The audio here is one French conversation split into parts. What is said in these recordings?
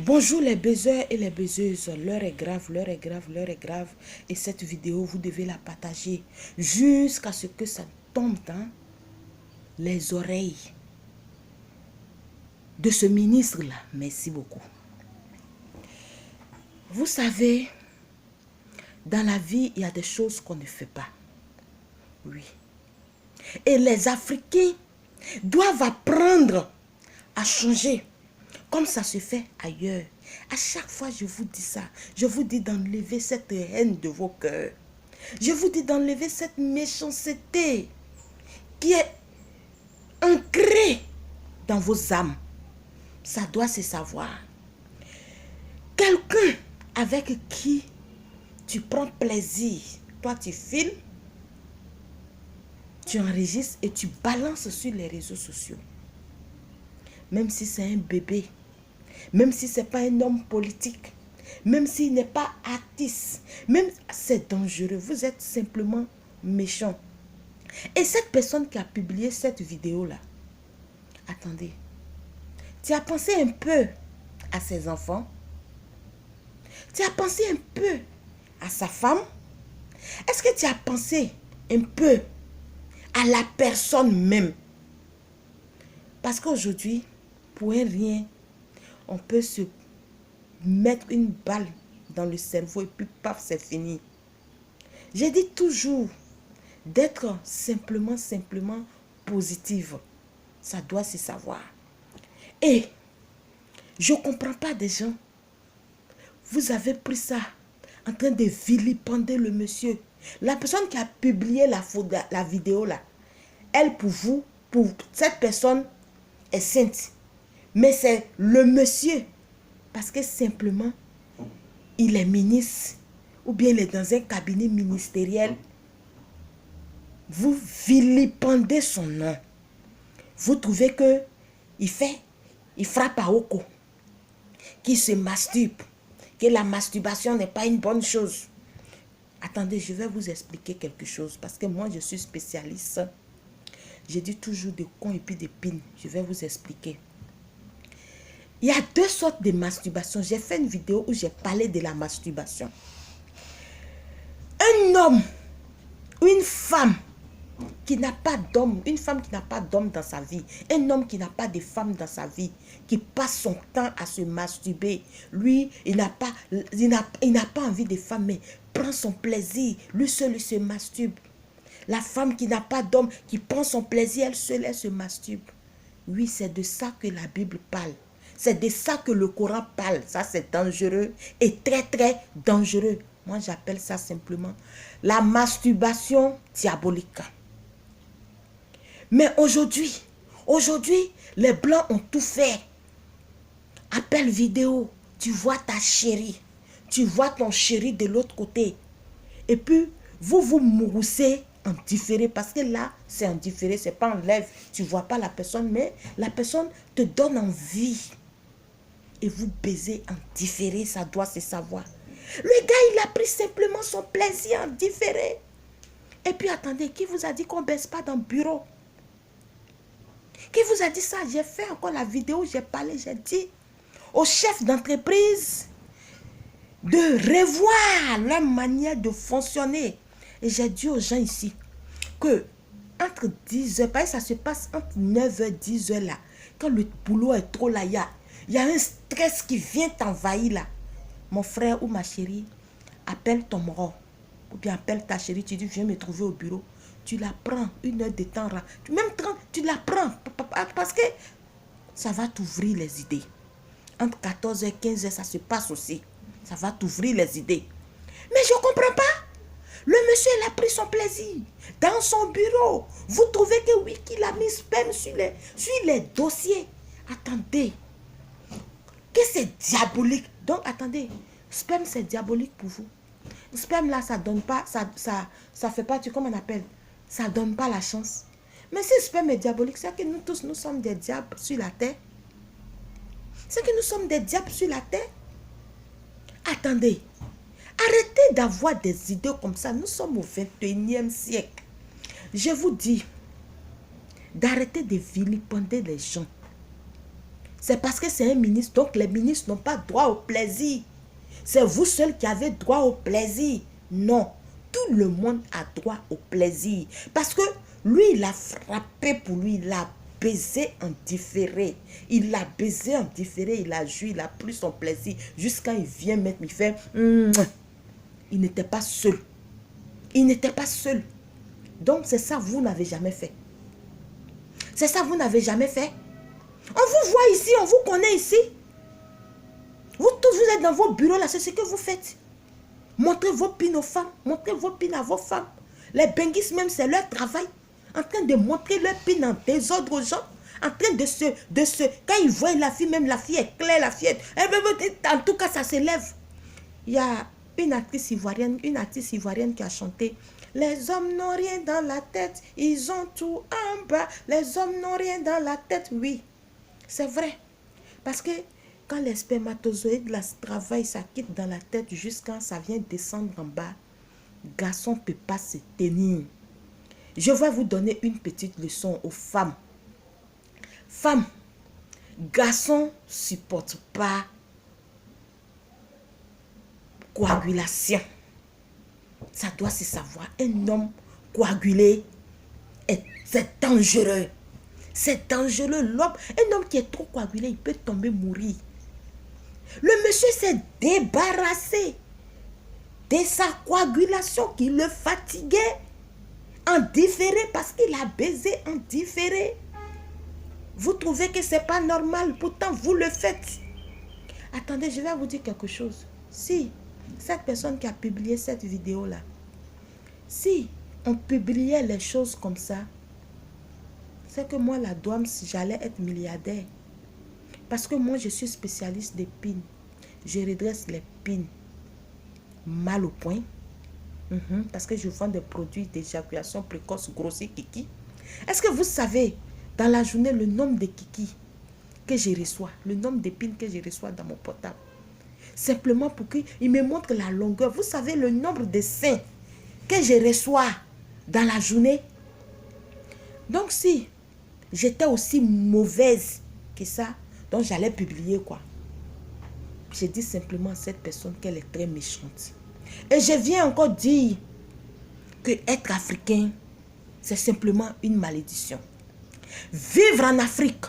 Bonjour les baiseurs et les baiseuses, l'heure est grave, l'heure est grave, l'heure est grave. Et cette vidéo, vous devez la partager jusqu'à ce que ça tombe dans les oreilles de ce ministre-là. Merci beaucoup. Vous savez, dans la vie, il y a des choses qu'on ne fait pas. Oui. Et les Africains doivent apprendre à changer. Comme ça se fait ailleurs. À chaque fois, je vous dis ça. Je vous dis d'enlever cette haine de vos cœurs. Je vous dis d'enlever cette méchanceté qui est ancrée dans vos âmes. Ça doit se savoir. Quelqu'un avec qui tu prends plaisir. Toi, tu filmes, tu enregistres et tu balances sur les réseaux sociaux. Même si c'est un bébé, même si ce n'est pas un homme politique, même s'il n'est pas artiste, même c'est dangereux. Vous êtes simplement méchant. Et cette personne qui a publié cette vidéo-là, attendez, tu as pensé un peu à ses enfants? Tu as pensé un peu à sa femme? Est-ce que tu as pensé un peu à la personne même? Parce qu'aujourd'hui, pour un rien, on peut se mettre une balle dans le cerveau et puis paf, c'est fini. J'ai dit toujours d'être simplement positive. Ça doit se savoir. Et je ne comprends pas des gens. Vous avez pris ça en train de vilipender le monsieur. La personne qui a publié la vidéo là, elle pour vous, pour cette personne est sainte. Mais c'est le monsieur. Parce que simplement, il est ministre. Ou bien il est dans un cabinet ministériel. Vous vilipendez son nom. Vous trouvez que il frappe à Oko. Qu'il se masturbe. Que la masturbation n'est pas une bonne chose. Attendez, je vais vous expliquer quelque chose. Parce que moi, je suis spécialiste. J'ai dit toujours de con et puis de pine. Je vais vous expliquer. Il y a deux sortes de masturbation. J'ai fait une vidéo où j'ai parlé de la masturbation. Un homme ou une femme qui n'a pas d'homme, une femme qui n'a pas d'homme dans sa vie, un homme qui n'a pas de femme dans sa vie, qui passe son temps à se masturber, lui, il n'a pas envie de femme, mais prend son plaisir, lui seul il se masturbe. La femme qui n'a pas d'homme, qui prend son plaisir, elle seule, elle se masturbe. Oui, c'est de ça que la Bible parle. C'est de ça que le Coran parle. Ça, c'est dangereux et très, très dangereux. Moi, j'appelle ça simplement la masturbation diabolique. Mais aujourd'hui, les Blancs ont tout fait. Appel vidéo, tu vois ta chérie. Tu vois ton chéri de l'autre côté. Et puis, vous vous mouroussez en différé. Parce que là, c'est en différé, c'est pas en live. Tu ne vois pas la personne, mais la personne te donne envie. Et vous baisez en différé, ça doit se savoir. Le gars, il a pris simplement son plaisir en différé. Et puis, attendez, qui vous a dit qu'on ne baisse pas dans le bureau? Qui vous a dit ça? J'ai fait encore la vidéo, j'ai parlé, j'ai dit aux chefs d'entreprise de revoir leur manière de fonctionner. Et j'ai dit aux gens ici que entre 10h, parce que ça se passe entre 9h et 10h là, quand le boulot est trop là, il y a un stress qui vient t'envahir là. Mon frère ou ma chérie, appelle ton mort. Ou bien appelle ta chérie, tu dis viens me trouver au bureau. Tu la prends, 1 heure de temps, même 30, tu la prends. Parce que ça va t'ouvrir les idées. Entre 14h et 15h, ça se passe aussi. Ça va t'ouvrir les idées. Mais je ne comprends pas. Le monsieur, il a pris son plaisir dans son bureau. Vous trouvez que oui, qu'il a mis sperme sur les dossiers. Attendez. Que c'est diabolique. Donc, attendez. Sperme, c'est diabolique pour vous. Sperme, là, ça donne pas, ça fait pas, comment on appelle? Ça donne pas la chance. Mais si le sperme est diabolique, c'est que nous tous, nous sommes des diables sur la terre. C'est que nous sommes des diables sur la terre. Attendez. Arrêtez d'avoir des idées comme ça. Nous sommes au 21e siècle. Je vous dis d'arrêter de vilipender les gens. C'est parce que c'est un ministre. Donc les ministres n'ont pas droit au plaisir. C'est vous seul qui avez droit au plaisir. Non. Tout le monde a droit au plaisir. Parce que lui, il a frappé pour lui. Il a baisé en différé. Il a baisé en différé. Il a joui. Il a pris son plaisir. Jusqu'à il vient mettre, il fait... Il n'était pas seul. Il n'était pas seul. Donc c'est ça, vous n'avez jamais fait. C'est ça, vous n'avez jamais fait. On vous voit ici, on vous connaît ici. Vous tous, vous êtes dans vos bureaux là, c'est ce que vous faites. Montrez vos pins aux femmes, montrez vos pins à vos femmes. Les benguistes même, c'est leur travail. En train de montrer leur pin en désordre aux gens. En train de se... Quand ils voient la fille, même la fille est claire, la fille est... En tout cas, ça s'élève. Il y a une artiste ivoirienne qui a chanté. Les hommes n'ont rien dans la tête, ils ont tout en bas. Les hommes n'ont rien dans la tête, oui. C'est vrai. Parce que quand les spermatozoïdes travaillent, ça quitte dans la tête jusqu'à ça vient descendre en bas. Garçon ne peut pas se tenir. Je vais vous donner une petite leçon aux femmes. Femmes, garçons ne supportent pas coagulation. Ça doit se savoir. Un homme coagulé, c'est dangereux. C'est dangereux. Un homme qui est trop coagulé, il peut tomber, mourir. Le monsieur s'est débarrassé de sa coagulation qui le fatiguait en différé parce qu'il a baisé en différé. Vous trouvez que ce n'est pas normal, pourtant vous le faites. Attendez, je vais vous dire quelque chose. Si cette personne qui a publié cette vidéo-là, si on publiait les choses comme ça, c'est que moi, la douane, j'allais être milliardaire. Parce que moi, je suis spécialiste des pins. Je redresse les pins mal au point. Parce que je vends des produits d'éjaculation précoce, grossier, kiki. Est-ce que vous savez, dans la journée, le nombre de kiki que je reçois, le nombre de pins que je reçois dans mon portable? Simplement pour qu'il me montre la longueur. Vous savez le nombre de seins que je reçois dans la journée? Donc si j'étais aussi mauvaise que ça, donc j'allais publier quoi? J'ai dit simplement à cette personne qu'elle est très méchante. Et je viens encore dire que être africain, c'est simplement une malédiction. Vivre en Afrique,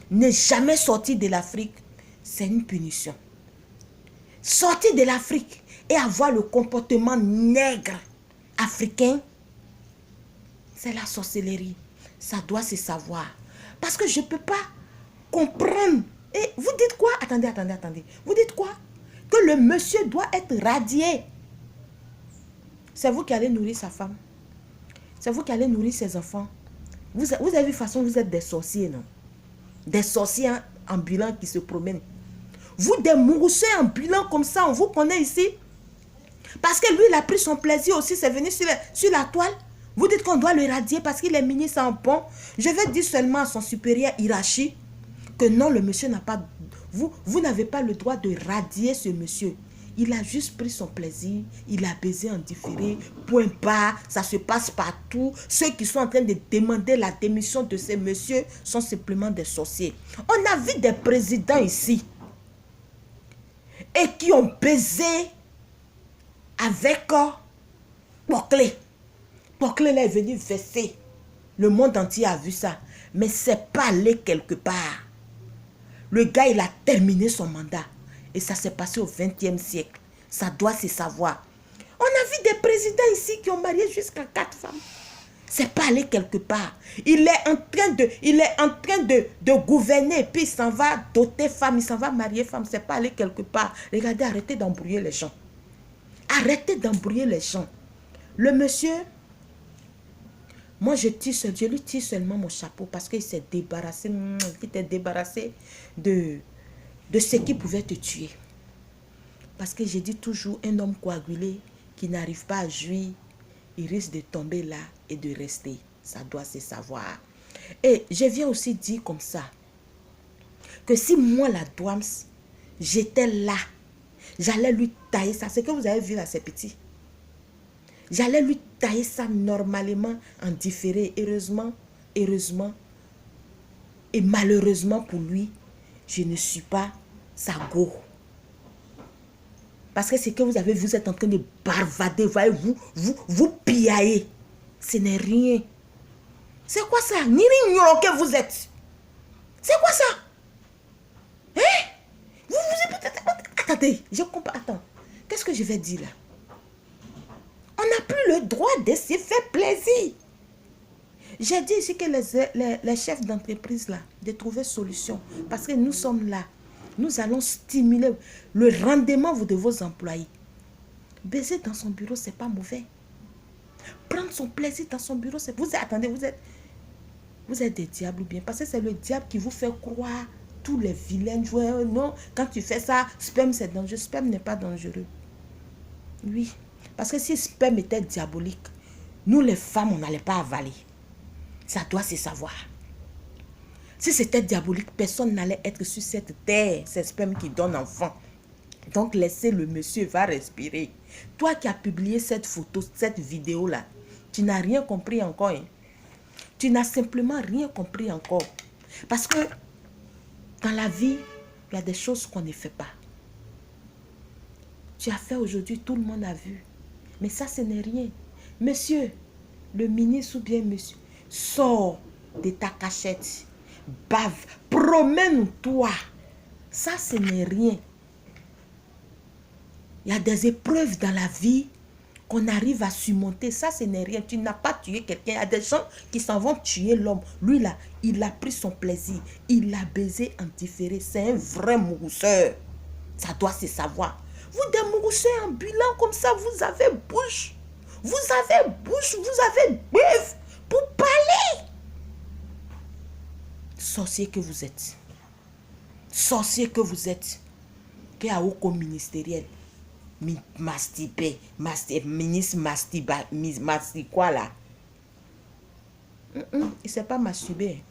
ne jamais sortir de l'Afrique, c'est une punition. Sortir de l'Afrique et avoir le comportement nègre africain, c'est la sorcellerie. Ça doit se savoir. Parce que je ne peux pas comprendre. Et vous dites quoi? Attendez. Vous dites quoi? Que le monsieur doit être radié. C'est vous qui allez nourrir sa femme. C'est vous qui allez nourrir ses enfants. Vous avez vu façon, vous êtes des sorciers, non? Des sorciers ambulants qui se promènent. Vous, des mourousseux ambulants comme ça, on vous connaît ici. Parce que lui, il a pris son plaisir aussi, c'est venu sur la toile. Vous dites qu'on doit le radier parce qu'il est ministre en pont. Je vais dire seulement à son supérieur hiérarchie que non, le monsieur n'a pas... Vous n'avez pas le droit de radier ce monsieur. Il a juste pris son plaisir, il a baisé en différé, point barre, ça se passe partout. Ceux qui sont en train de demander la démission de ces messieurs sont simplement des sorciers. On a vu des présidents ici et qui ont baisé avec Boclé. Boclé est venu verser. Le monde entier a vu ça. Mais c'est pas allé quelque part. Le gars, il a terminé son mandat. Et ça s'est passé au XXe siècle. Ça doit se savoir. On a vu des présidents ici qui ont marié jusqu'à 4 femmes. C'est pas allé quelque part. Il est en train de gouverner. Puis il s'en va doter femme. Il s'en va marier femme. C'est pas allé quelque part. Regardez, arrêtez d'embrouiller les gens. Arrêtez d'embrouiller les gens. Le monsieur, moi je lui tire seulement mon chapeau parce qu'il s'est débarrassé, de ce qui pouvait te tuer. Parce que j'ai dit toujours, un homme coagulé qui n'arrive pas à jouir, il risque de tomber là et de rester. Ça doit se savoir. Et je viens aussi dire comme ça, que si moi la douane, j'étais là, j'allais lui tailler ça. C'est que vous avez vu là, c'est petit. J'allais lui tailler ça normalement en différé. Heureusement et malheureusement pour lui, je ne suis pas sa go. Parce que ce que vous avez vu, vous êtes en train de barvader, voyez, vous piaillez. Ce n'est rien. C'est quoi ça? Ni que vous êtes. C'est quoi ça? Hein? Attendez, je comprends. Attends, qu'est-ce que je vais dire là? On n'a plus le droit de se faire plaisir. J'ai dit ici que les chefs d'entreprise là, de trouver solution. Parce que nous sommes là. Nous allons stimuler le rendement de vos employés. Baiser dans son bureau, c'est pas mauvais. Prendre son plaisir dans son bureau, c'est... Attendez, vous êtes des diables ou bien? Parce que c'est le diable qui vous fait croire tous les vilains joueurs. Non, quand tu fais ça, sperme c'est dangereux. Sperme n'est pas dangereux. Oui. Parce que si sperme était diabolique, nous les femmes, on n'allait pas avaler. Ça doit se savoir. Si c'était diabolique, personne n'allait être sur cette terre. C'est sperme qui donne enfant. Donc laissez le monsieur, va respirer. Toi qui as publié cette photo, cette vidéo-là, tu n'as rien compris encore. Hein? Tu n'as simplement rien compris encore. Parce que dans la vie, il y a des choses qu'on ne fait pas. Tu as fait aujourd'hui, tout le monde a vu. Mais ça, ce n'est rien. Monsieur, le ministre ou bien monsieur, sors de ta cachette, bave, promène-toi. Ça, ce n'est rien. Il y a des épreuves dans la vie qu'on arrive à surmonter. Ça, ce n'est rien. Tu n'as pas tué quelqu'un. Il y a des gens qui s'en vont tuer l'homme. Lui, là, il a pris son plaisir. Il l'a baisé en différé. C'est un vrai mourousseur. Ça doit se savoir. Vous, des mourousseurs ambulants comme ça, vous avez bouche. Vous avez bouche, vous avez bœuf pour parler. Sorcier que vous êtes. Sorcier que vous êtes. Qui a au ministériel. Mastibé, ministre mastibe quoi là? Il ne s'est pas masturbé.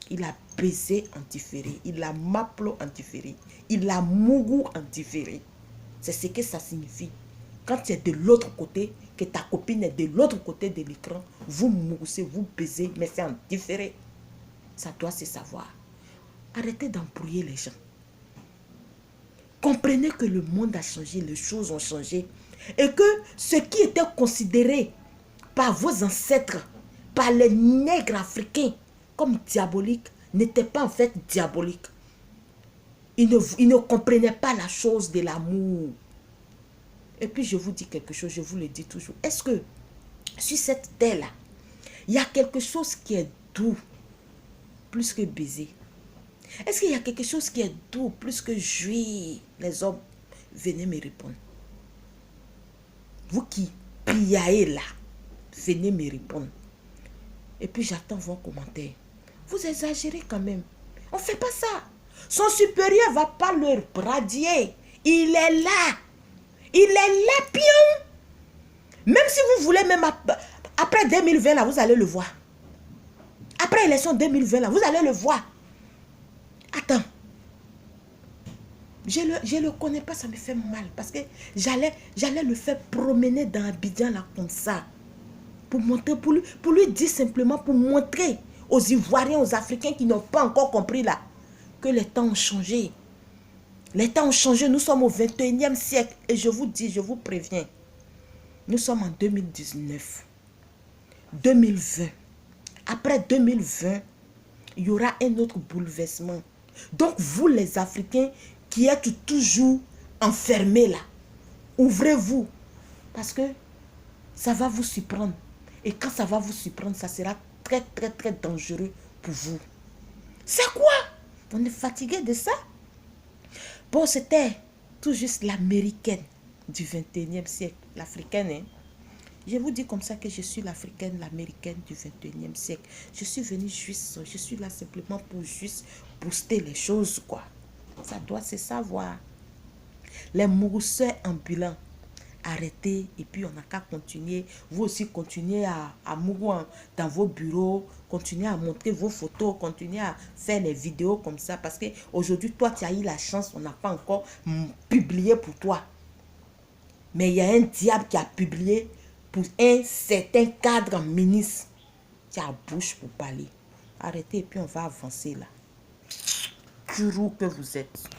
Il a baisé en différé. Il a maplo en différé. Il a mougou en différé. C'est ce que ça signifie. Quand tu es de l'autre côté, que ta copine est de l'autre côté de l'écran, vous moussez, vous baisez, mais c'est en différé. Ça doit se savoir. Arrêtez d'embrouiller les gens. Comprenez que le monde a changé, les choses ont changé. Et que ce qui était considéré par vos ancêtres, par les nègres africains, comme diabolique, n'était pas en fait diabolique. Ils ne comprenaient pas la chose de l'amour. Et puis je vous dis quelque chose, je vous le dis toujours. Est-ce que sur cette terre-là, il y a quelque chose qui est doux, plus que baiser? Est-ce qu'il y a quelque chose qui est doux plus que jouir? Les hommes, venez me répondre. Vous qui piaillez là, venez me répondre. Et puis j'attends vos commentaires. Vous exagérez quand même. On ne fait pas ça. Son supérieur ne va pas leur bradier. Il est là. Il est là, pion. Même si vous voulez, même après 2020, là, vous allez le voir. Après l'élection 2020, là, vous allez le voir. Attends. Je le connais pas, ça me fait mal. Parce que j'allais le faire promener dans Abidjan là comme ça. Pour montrer, pour lui dire simplement, pour montrer aux Ivoiriens, aux Africains qui n'ont pas encore compris là, que les temps ont changé. Les temps ont changé, nous sommes au 21e siècle. Et je vous dis, je vous préviens, nous sommes en 2019. 2020. Après 2020, il y aura un autre bouleversement. Donc vous les Africains qui êtes toujours enfermés là, ouvrez-vous. Parce que ça va vous surprendre. Et quand ça va vous surprendre, ça sera très très très dangereux pour vous. C'est quoi? On est fatigué de ça? Bon, c'était tout juste l'américaine du 21e siècle. L'africaine, hein? Je vous dis comme ça que je suis l'africaine, l'américaine du 21e siècle. Je suis venue juste, je suis là simplement pour juste booster les choses, quoi. Ça doit se savoir. Les mourousseurs ambulants, arrêtez et puis on n'a qu'à continuer. Vous aussi, continuez à mourir dans vos bureaux, continuez à montrer vos photos, continuez à faire les vidéos comme ça. Parce qu'aujourd'hui, toi, tu as eu la chance, on n'a pas encore publié pour toi. Mais il y a un diable qui a publié pour un certain cadre ministre. Tu as bouche pour parler. Arrêtez et puis on va avancer là. courroux que vous êtes.